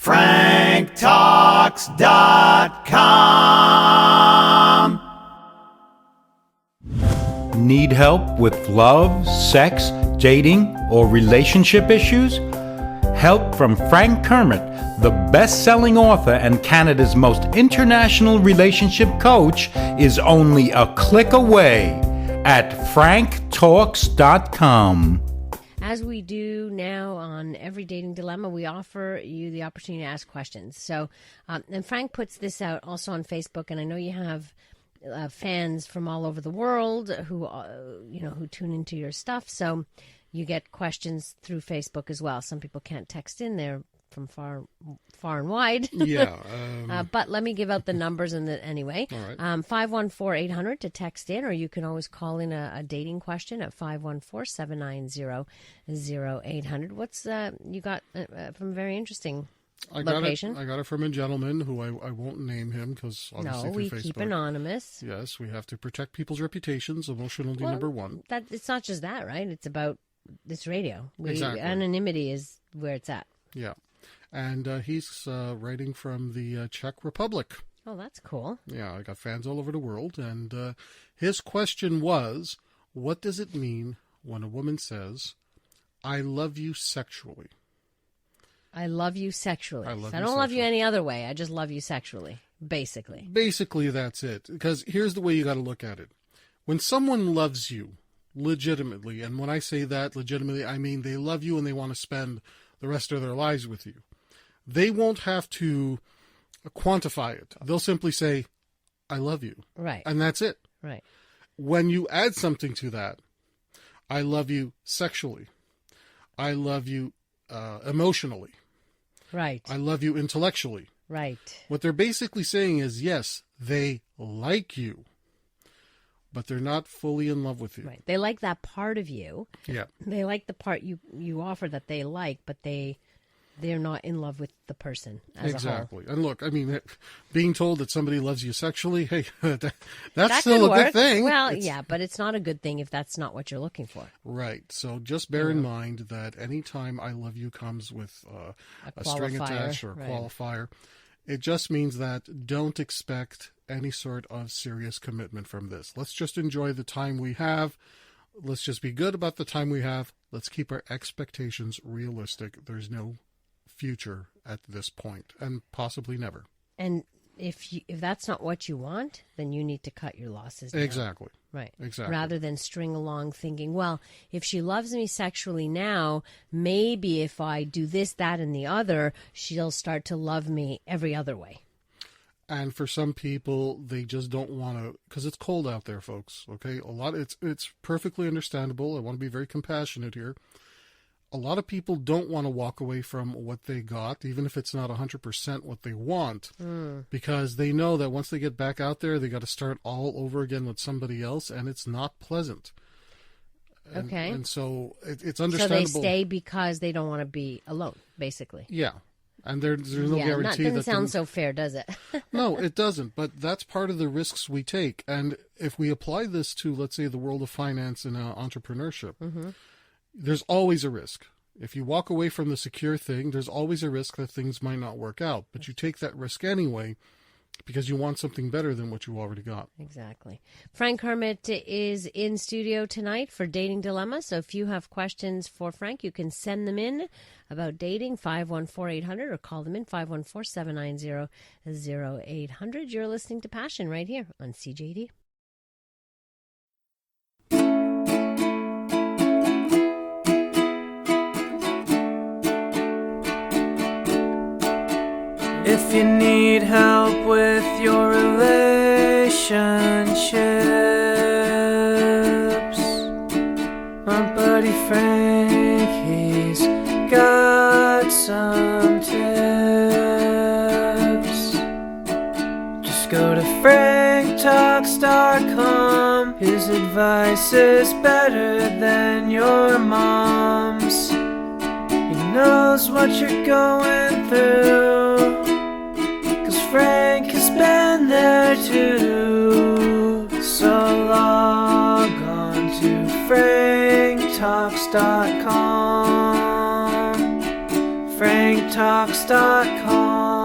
franktalks.com. Need help with love, sex, dating, or relationship issues? Help from Frank Kermit, the best-selling author and Canada's most international relationship coach, is only a click away at franktalks.com. As we do now on Every Dating Dilemma, we offer you the opportunity to ask questions. So, and Frank puts this out also on Facebook, and I know you have fans from all over the world who tune into your stuff. So you get questions through Facebook as well. Some people can't text in there from far and wide. Yeah. But let me give out the numbers anyway. All right. 514-800 to text in, or you can always call in a dating question at 514-790-0800. What's you got from a very interesting location? I got it from a gentleman who I won't name him because obviously we through Facebook. keep anonymous. Yes, we have to protect people's reputations. Emotionality number one. It's not just that, right? It's about this radio. Exactly. Anonymity is where it's at. Yeah. And he's writing from the Czech Republic. Oh, that's cool. Yeah, I got fans all over the world. And his question was, what does it mean when a woman says, I love you sexually? I love you sexually. I love I you don't love you sexually. any other way. I just love you sexually, basically. Basically, that's it. Because here's the way you got to look at it. When someone loves you legitimately, and when I say that legitimately, I mean they love you and they want to spend the rest of their lives with you. They won't have to quantify it. They'll simply say, I love you. Right. And that's it. Right. When you add something to that, I love you sexually. I love you emotionally. Right. I love you intellectually. Right. What they're basically saying is, yes, they like you, but they're not fully in love with you. Right. They like that part of you. Yeah. They like the part you offer that they like, but they're not in love with the person as a whole. Exactly. And look, I mean, being told that somebody loves you sexually, hey, that's That still could a work. good thing. Well, yeah, but it's not a good thing if that's not what you're looking for. Right. So just bear in mind that anytime I love you comes with a string attached or a qualifier, it just means that don't expect any sort of serious commitment from this. Let's just enjoy the time we have. Let's just be good about the time we have. Let's keep our expectations realistic. There's no future at this point, and possibly never. And if that's not what you want, then you need to cut your losses down. Exactly. Right. Exactly. Rather than string along thinking, well, if she loves me sexually now, maybe if I do this, that, and the other, she'll start to love me every other way. And for some people, they just don't want to, because it's cold out there, folks. Okay, it's perfectly understandable. I want to be very compassionate here. A lot of people don't want to walk away from what they got, even if it's not 100% what they want, because they know that once they get back out there, they got to start all over again with somebody else, and it's not pleasant. Okay. And so it's understandable. So they stay because they don't want to be alone, basically. Yeah. And there's no guarantee that doesn't sound so fair, does it? No, it doesn't. But that's part of the risks we take. And if we apply this to, let's say, the world of finance and entrepreneurship, there's always a risk. If you walk away from the secure thing, there's always a risk that things might not work out. But you take that risk anyway because you want something better than what you already got. Exactly. Frank Kermit is in studio tonight for Dating Dilemma. So if you have questions for Frank, you can send them in about dating, 514-800, or call them in, 514-790-0800. You're listening to Passion right here on CJD. If you need help with your relationships, my buddy Frank, he's got some tips. Just go to franktalks.com. His advice is better than your mom's. He knows what you're going through, 'cause Frank has been there too. So log on to franktalks.com. franktalks.com.